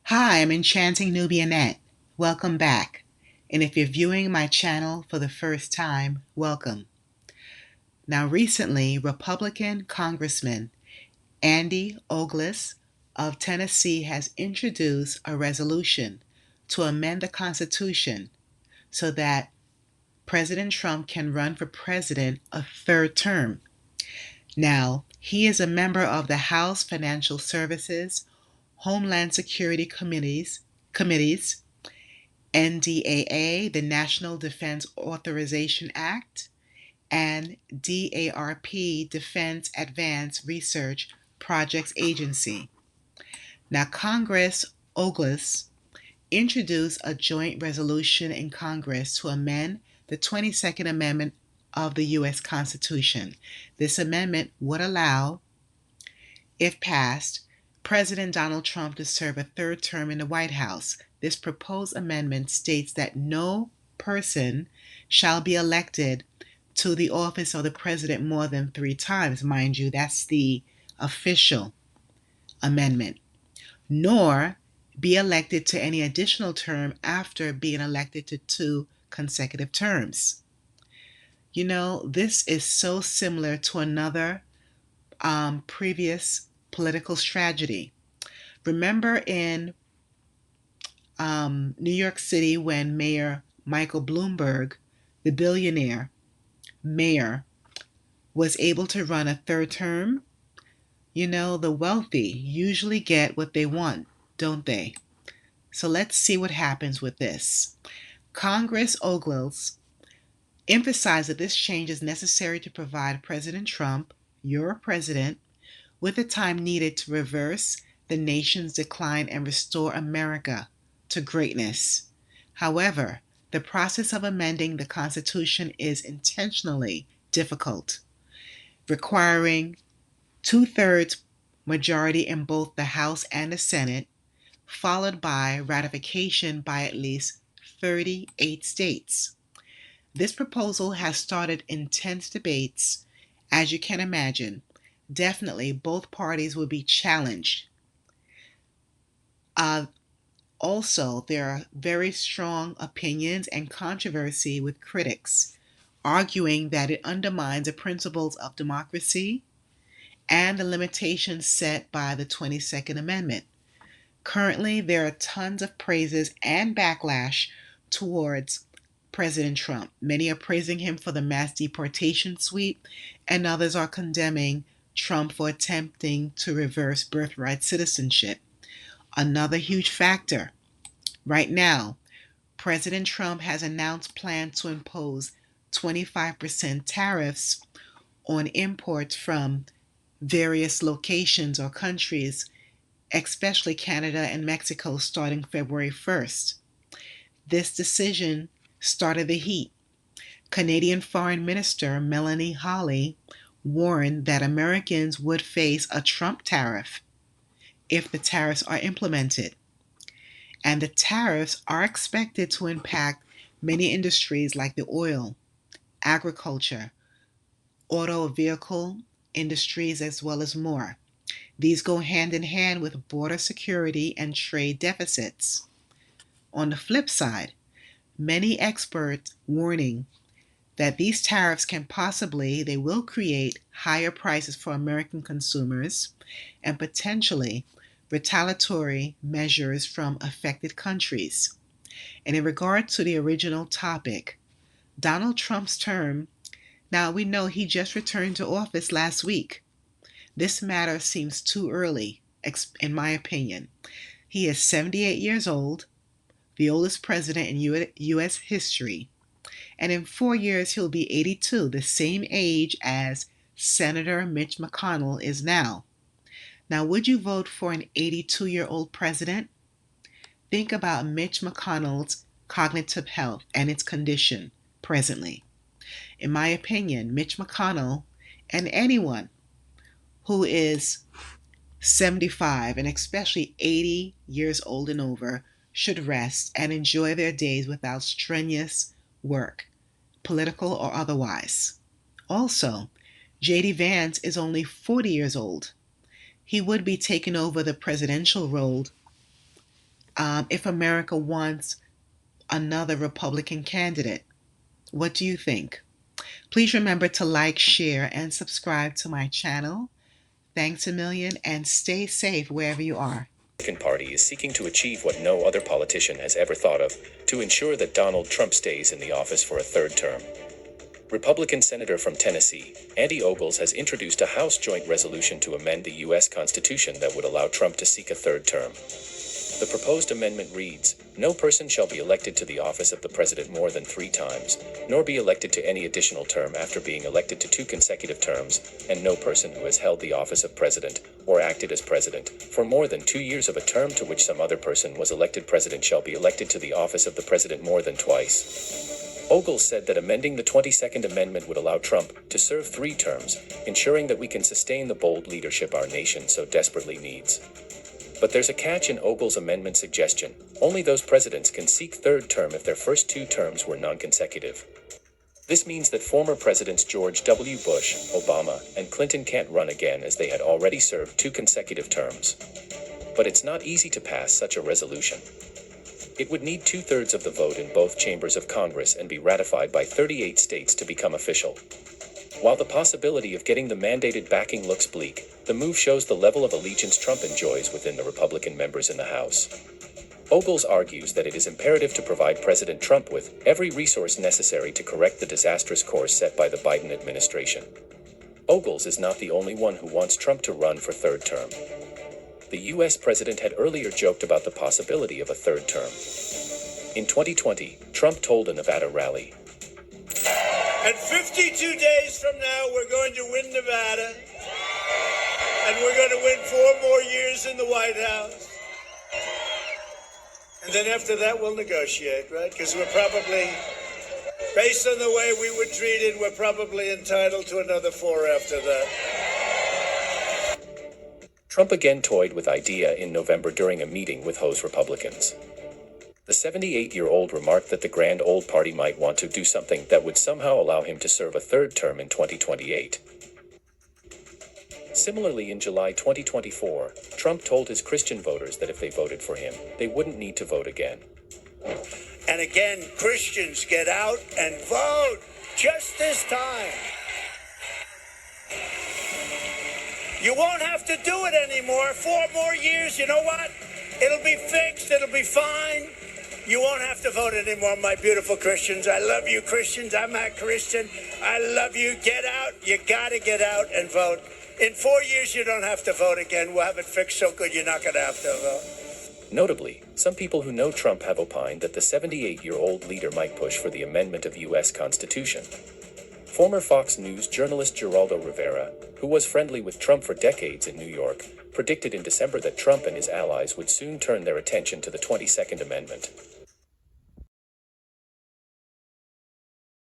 Hi, I'm Enchanting Nubianette. Welcome back. And if you're viewing my channel for the first time, welcome. Now, recently, Republican Congressman Andy Ogles of Tennessee has introduced a resolution to amend the Constitution so that President Trump can run for president a third term. Now, he is a member of the House Financial Services, Homeland Security committees, NDAA, the National Defense Authorization Act, and DARP, Defense Advanced Research Projects Agency. Now, Congress Ogles introduced a joint resolution in Congress to amend the 22nd Amendment of the U.S. Constitution. This amendment would allow, if passed, President Donald Trump to serve a third term in the White House. This proposed amendment states that no person shall be elected to the office of the president more than 3 times. Mind you, that's the official amendment, nor be elected to any additional term after being elected to 2 consecutive terms. You know, this is so similar to another previous political strategy. Remember in New York City when Mayor Michael Bloomberg, the billionaire mayor, was able to run a third term? You know, the wealthy usually get what they want, don't they? So let's see what happens with this. Congress Ogles emphasized that this change is necessary to provide President Trump, your president, with the time needed to reverse the nation's decline and restore America to greatness. However, the process of amending the Constitution is intentionally difficult, requiring 2/3 majority in both the House and the Senate, followed by ratification by at least 38 states. This proposal has started intense debates, as you can imagine. Definitely, both parties will be challenged. Uh, Also, there are very strong opinions and controversy with critics, arguing that it undermines the principles of democracy and the limitations set by the 22nd Amendment. Currently, there are tons of praises and backlash towards President Trump. Many are praising him for the mass deportation sweep, and others are condemning Trump for attempting to reverse birthright citizenship. Another huge factor. Right now, President Trump has announced plans to impose 25% tariffs on imports from various locations or countries, especially Canada and Mexico, starting February 1st. This decision started the heat. Canadian Foreign Minister Melanie Hawley warned that Americans would face a Trump tariff if the tariffs are implemented. And the tariffs are expected to impact many industries like the oil, agriculture, auto vehicle industries, as well as more. These go hand in hand with border security and trade deficits. On the flip side, many experts warning that these tariffs they will create higher prices for American consumers and potentially retaliatory measures from affected countries. And in regard to the original topic, Donald Trump's term, now we know he just returned to office last week. This matter seems too early, in my opinion. He is 78 years old, the oldest president in U.S. history, and in 4 years he'll be 82, the same age as Senator Mitch McConnell is now. Now, would you vote for an 82-year-old president? Think about Mitch McConnell's cognitive health and its condition presently. In my opinion, Mitch McConnell and anyone who is 75 and especially 80 years old and over should rest and enjoy their days without strenuous work, political or otherwise. Also, J.D. Vance is only 40 years old. He would be taking over the presidential role if America wants another Republican candidate. What do you think? Please remember to like, share, and subscribe to my channel. Thanks a million, and stay safe wherever you are. The Republican Party is seeking to achieve what no other politician has ever thought of, to ensure that Donald Trump stays in the office for a third term. Republican Senator from Tennessee, Andy Ogles, has introduced a House joint resolution to amend the U.S. Constitution that would allow Trump to seek a third term. The proposed amendment reads, "No person shall be elected to the office of the president more than 3 times, nor be elected to any additional term after being elected to 2 consecutive terms, and no person who has held the office of president, or acted as president, for more than 2 years of a term to which some other person was elected president shall be elected to the office of the president more than twice." Ogles said that amending the 22nd Amendment would allow Trump to serve 3 terms, ensuring that we can sustain the bold leadership our nation so desperately needs. But there's a catch in Ogles' amendment suggestion. Only those presidents can seek third term if their first 2 terms were non-consecutive. This means that former presidents George W. Bush, Obama, and Clinton can't run again as they had already served 2 consecutive terms. But it's not easy to pass such a resolution. It would need 2/3 of the vote in both chambers of Congress and be ratified by 38 states to become official. While the possibility of getting the mandated backing looks bleak, the move shows the level of allegiance Trump enjoys within the Republican members in the House. Ogles argues that it is imperative to provide President Trump with every resource necessary to correct the disastrous course set by the Biden administration. Ogles is not the only one who wants Trump to run for third term. The U.S. president had earlier joked about the possibility of a third term. In 2020, Trump told a Nevada rally, "And 52 days from now, we're going to win Nevada, and we're going to win 4 more years in the White House. And then after that, we'll negotiate, right? Because we're probably, based on the way we were treated, we're probably entitled to another 4 after that." Trump again toyed with idea in November during a meeting with host Republicans. The 78-year-old remarked that the grand old party might want to do something that would somehow allow him to serve a third term in 2028. Similarly, in July 2024, Trump told his Christian voters that if they voted for him, they wouldn't need to vote again. And again, Christians, get out and vote, just this time. You won't have to do it anymore. 4 more years, you know what? It'll be fixed, it'll be fine. You won't have to vote anymore, my beautiful Christians. I love you, Christians. I'm a Christian. I love you. Get out. You got to get out and vote. In 4 years, you don't have to vote again. We'll have it fixed so good you're not going to have to vote. Notably, some people who know Trump have opined that the 78-year-old leader might push for the amendment of U.S. Constitution. Former Fox News journalist Geraldo Rivera, who was friendly with Trump for decades in New York, predicted in December that Trump and his allies would soon turn their attention to the 22nd Amendment.